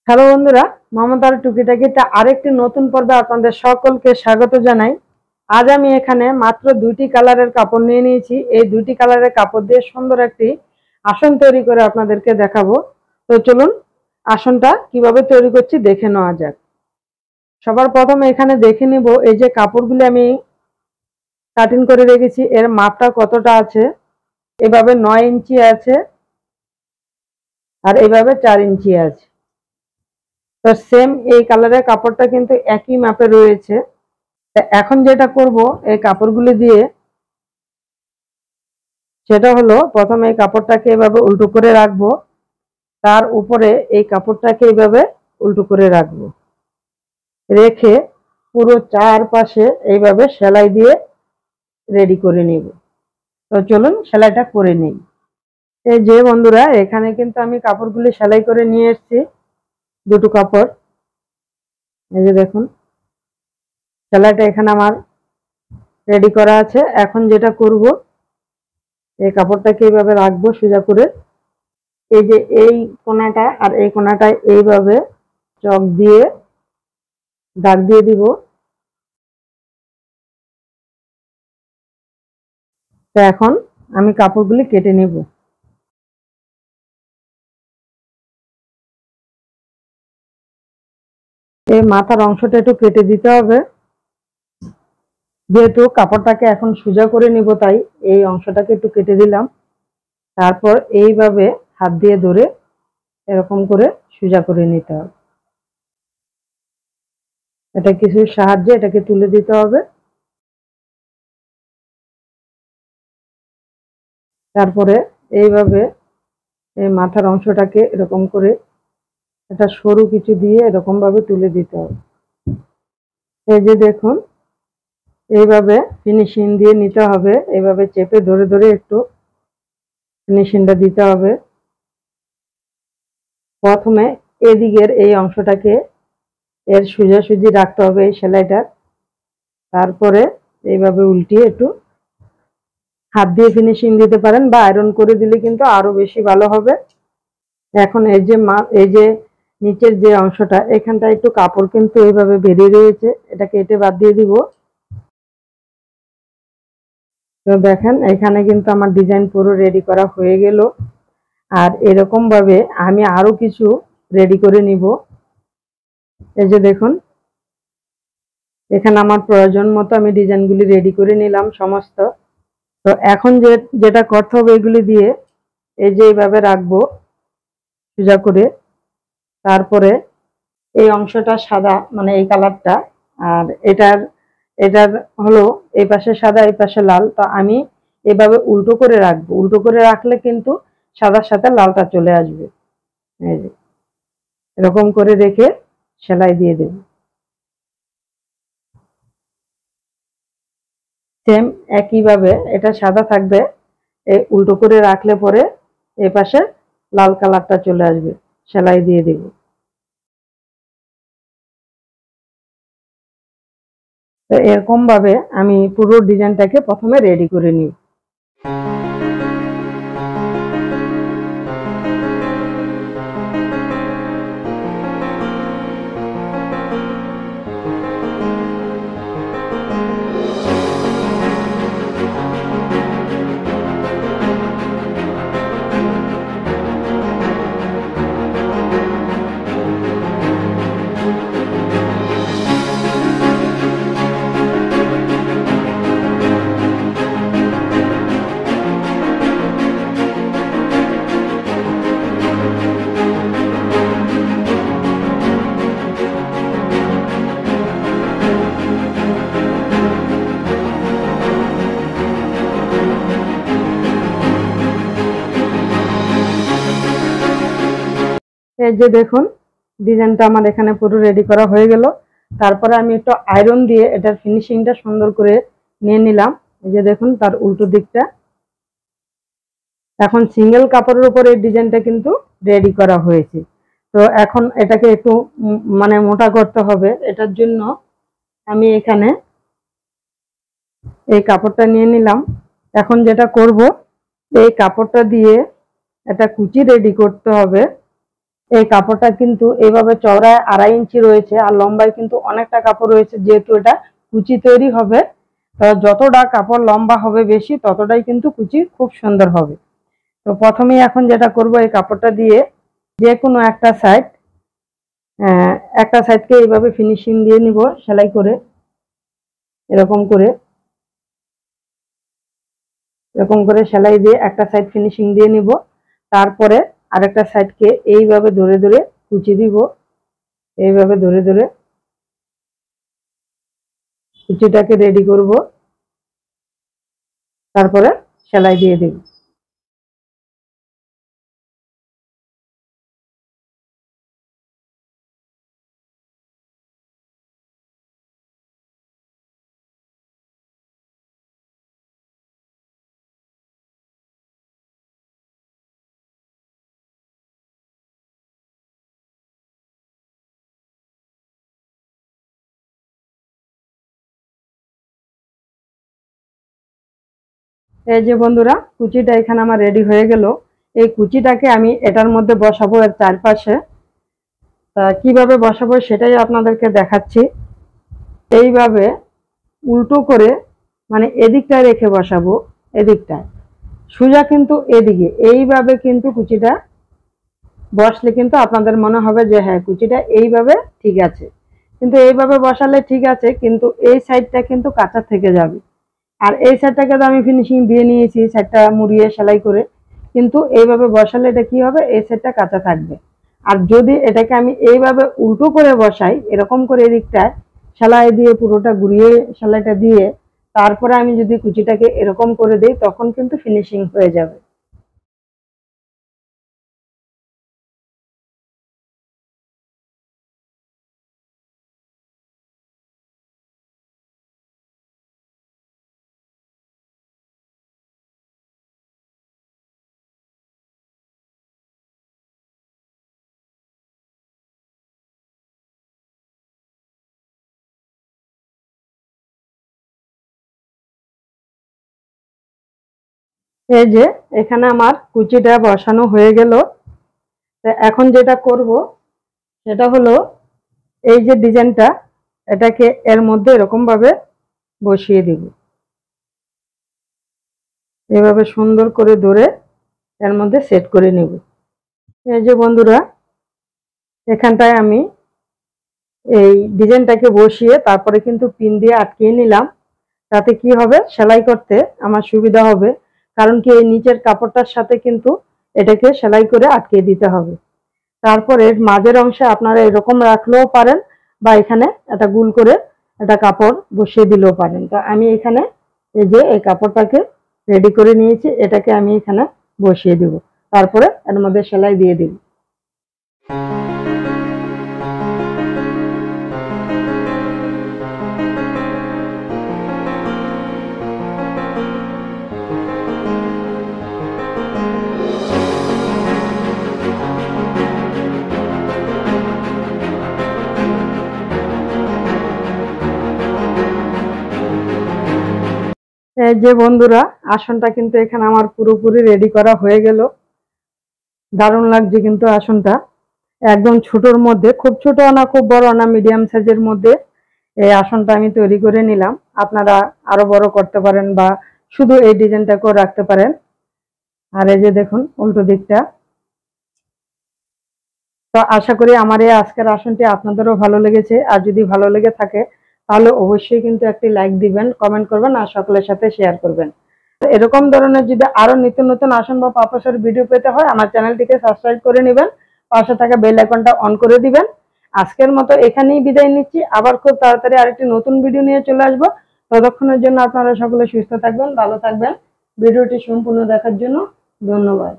Hello বন্ধুরা, মমতার টুকিটাকিতে আরেকটি নতুন পর্বে আপনাদের সকলকে স্বাগত জানাই। আজ আমি এখানে মাত্র দুইটি কালারের কাপড় নিয়ে নিয়েছি। এই দুইটি কালারের কাপড় দিয়ে সুন্দর একটি আসন তৈরি করে আপনাদেরকে দেখাবো। তো চলুন আসনটা কিভাবে তৈরি করছি দেখে নেওয়া যাক। সবার প্রথমে এখানে দেখে নিব এই যে কাপড়গুলি আমি কাটিং করে রেখেছি এর মাপটা কতটা আছে। এভাবে 9 ইঞ্চি আছে আর এভাবে 4 ইঞ্চি আছে। তো সেম এই কালারের কাপড়টা কিন্তু একই মাপে রয়েছে। এখন যেটা করব এই কাপড়গুলি দিয়ে সেটা হলো প্রথমে এই কাপড়টাকে এভাবে উল্টো করে রাখবো, তার উপরে এই কাপড়টাকে এইভাবে উল্টো করে রাখবো, রেখে পুরো চারপাশে এইভাবে সেলাই দিয়ে রেডি করে নিব। তো চলুন সেলাইটা করে নিই। এই যে বন্ধুরা, এখানে কিন্তু আমি কাপড়গুলি সেলাই করে নিয়ে এসেছি, দুটো কাপড়। এই যে দেখুন সেলাইটা এখানে আমার রেডি করা আছে। এখন যেটা করব এই কাপড়টাকে এইভাবে রাখবো সোজা করে। এই যে এই কোণাটা আর এই কোণাটায় এইভাবে চক দিয়ে দাগ দিয়ে দিব। তো এখন আমি কাপড়গুলি কেটে নেব। এই মাথার অংশটা একটু কেটে দিতে হবে, যেহেতু কাপড়টাকে এখন সোজা করে নিব তাই এই অংশটাকে একটু কেটে দিলাম। তারপর এইভাবে হাত দিয়ে ধরে এরকম করে সোজা করে নিতে হবে। এটা কিছু সাহায্যে এটাকে তুলে দিতে হবে। তারপরে এইভাবে এই মাথার অংশটাকে এরকম করে এটা সরু কিছু দিয়ে এরকম ভাবে তুলে দিতে হবে। এই যে দেখুন এইভাবে ফিনিশিং দিয়ে নিতে হবে, এইভাবে চেপে ধরে ধরে একটু ফিনিশিংটা দিতে হবে। প্রথমে এদিকের এই অংশটাকে এর সোজাসুজি রাখতে হবে এই সেলাইটা, তারপরে এইভাবে উল্টিয়ে একটু হাত দিয়ে ফিনিশিং দিতে পারেন বা আয়রন করে দিলে কিন্তু আরো বেশি ভালো হবে। এখন এই যে নিচের যে অংশটা এখানটা একটু কাপড় কিন্তু এইভাবে বেরিয়ে রয়েছে, এটা কেটে বাদ দিয়ে দিব। তো দেখেন এখানে কিন্তু আমার ডিজাইন পুরো রেডি করা হয়ে গেল। আর এরকম ভাবে আমি আরো কিছু রেডি করে নিব। এই যে দেখুন এখানে আমার প্রয়োজন মতো আমি ডিজাইনগুলি রেডি করে নিলাম সমস্ত। তো এখন যেটা করতে হবে এগুলি দিয়ে এই যে এইভাবে রাখবো সোজা করে। তারপরে এই অংশটা সাদা মানে এই কালারটা, আর এটার এটার হলো এই পাশে সাদা এই পাশে লাল। তো আমি এভাবে উল্টো করে রাখবো, উল্টো করে রাখলে কিন্তু সাদার সাথে লালটা চলে আসবে। এই যে এরকম করে রেখে সেলাই দিয়ে দেব। সেম একইভাবে এটা সাদা থাকবে, এই উল্টো করে রাখলে পরে এই পাশে লাল কালারটা চলে আসবে, সেলাই দিয়ে দেব। তো এরকম ভাবে আমি পুরো ডিজাইনটাকে প্রথমে রেডি করে নিই। এই যে দেখুন ডিজাইনটা আমার এখানে পুরো রেডি করা হয়ে গেল। তারপরে আমি একটু আয়রন দিয়ে এটার ফিনিশিংটা সুন্দর করে নিয়ে নিলাম। এই যে দেখুন তার উল্টো দিকটা। এখন সিঙ্গেল কাপড়ের উপর এই ডিজাইনটা কিন্তু রেডি করা হয়েছে। তো এখন এটাকে একটু মানে মোটা করতে হবে। এটার জন্য আমি এখানে এই কাপড়টা নিয়ে নিলাম। এখন যেটা করব এই কাপড়টা দিয়ে একটা কুচি রেডি করতে হবে। এই কাপড়টা কিন্তু এইভাবে চওড়ায় 2.5 ইঞ্চি রয়েছে আর লম্বায় কিন্তু অনেকটা কাপড় রয়েছে, যেহেতু এটা কুচি তৈরি হবে। তো যতটা কাপড় লম্বা হবে বেশি, ততটাই কিন্তু কুচি খুব সুন্দর হবে। তো প্রথমেই এখন যেটা করব, এই কাপড়টা দিয়ে যে কোনো একটা সাইডকে এইভাবে ফিনিশিং দিয়ে নিব সেলাই করে, এরকম করে সেলাই দিয়ে একটা সাইড ফিনিশিং দিয়ে নিব। তারপরে আরেকটা সাইডকে এইভাবে ধরে ধরে কুচি দিব, এইভাবে ধরে ধরে কুচিটাকে রেডি করব, তারপরে সেলাই দিয়ে দেব। এই যে বন্ধুরা, কুচিটা এখানে আমার রেডি হয়ে গেল। এই কুচিটাকে আমি এটার মধ্যে বসাবো এর চারপাশে। তা কিভাবে বসাবো সেটাই আপনাদেরকে দেখাচ্ছি। এইভাবে উল্টো করে, মানে এদিকটায় রেখে বসাবো, এদিকটায় সোজা কিন্তু এদিকে। এইভাবে কিন্তু কুচিটা বসলে কিন্তু আপনাদের মনে হবে যে হ্যাঁ, কুচিটা এইভাবে ঠিক আছে। কিন্তু এইভাবে বসালে ঠিক আছে, কিন্তু এই সাইডটা কিন্তু কাঁচা থেকে যাবে। আর এই সাইডটাকে তো আমি ফিনিশিং দিয়ে নিয়েছি, সাইডটা মুড়িয়ে সেলাই করে। কিন্তু এইভাবে বসালে এটা কি হবে, এই সাইডটা কাঁচা থাকবে। আর যদি এটাকে আমি এইভাবে উল্টো করে বসাই, এরকম করে এদিকটায় সেলাই দিয়ে পুরোটা ঘুরিয়ে সেলাইটা দিয়ে তারপরে আমি যদি কুচিটাকে এরকম করে দিই, তখন কিন্তু ফিনিশিং হয়ে যাবে। এই যে এখানে আমার কুচিটা বসানো হয়ে গেল। এখন যেটা করব সেটা হলো, এই যে ডিজাইনটা, এটাকে এর মধ্যে এরকম ভাবে বসিয়ে দিব। এভাবে সুন্দর করে ধরে এর মধ্যে সেট করে নেব। এই যে বন্ধুরা, এখানটায় আমি এই ডিজাইনটাকে বসিয়ে তারপরে কিন্তু পিন দিয়ে আটকিয়ে নিলাম। তাতে কি হবে, সেলাই করতে আমার সুবিধা হবে। কারণ কি, এই নিচের কাপড়টার সাথে কিন্তু এটাকে সেলাই করে আটকিয়ে দিতে হবে। তারপরে মাঝের অংশে আপনারা এরকম রাখলেও পারেন, বা এখানে একটা গোল করে একটা কাপড় বসিয়ে দিলেও পারেন। তো আমি এখানে এই যে এই কাপড়টাকে রেডি করে নিয়েছি, এটাকে আমি এখানে বসিয়ে দিব, তারপরে এর মধ্যে সেলাই দিয়ে দিব। এই যে বন্ধুরা, আসনটা কিন্তু এখানে আমার পুরোপুরি রেডি করা হয়ে গেল। দারুণ লাগছে কিন্তু আসনটা। একদম ছোটর মধ্যে, খুব ছোট না খুব বড় না, মিডিয়াম সাইজের মধ্যে এই আসনটা আমি তৈরি করে নিলাম। আপনারা আরো বড় করতে পারেন বা শুধু এই ডিজাইনটাকেও রাখতে পারেন। আর এই যে দেখুন উল্টো দিকটা। তো আশা করি আমার এই আজকের আসনটি আপনাদেরও ভালো লেগেছে। আর যদি ভালো লেগে থাকে তাহলে অবশ্যই কিন্তু একটি লাইক দিবেন, কমেন্ট করবেন আর সকলের সাথে শেয়ার করবেন। এরকম ধরনের যদি আরো নিত্য নতুন আসন বা পাপোশের ভিডিও পেতে হয়, আমার চ্যানেলটিকে সাবস্ক্রাইব করে নেবেন, পাশে থাকা বেল আইকনটা অন করে দিবেন। আজকের মতো এখানেই বিদায় নিচ্ছি। আবার খুব তাড়াতাড়ি আরেকটি নতুন ভিডিও নিয়ে চলে আসবো। ততক্ষণের জন্য আপনারা সকলে সুস্থ থাকবেন, ভালো থাকবেন। ভিডিওটি সম্পূর্ণ দেখার জন্য ধন্যবাদ।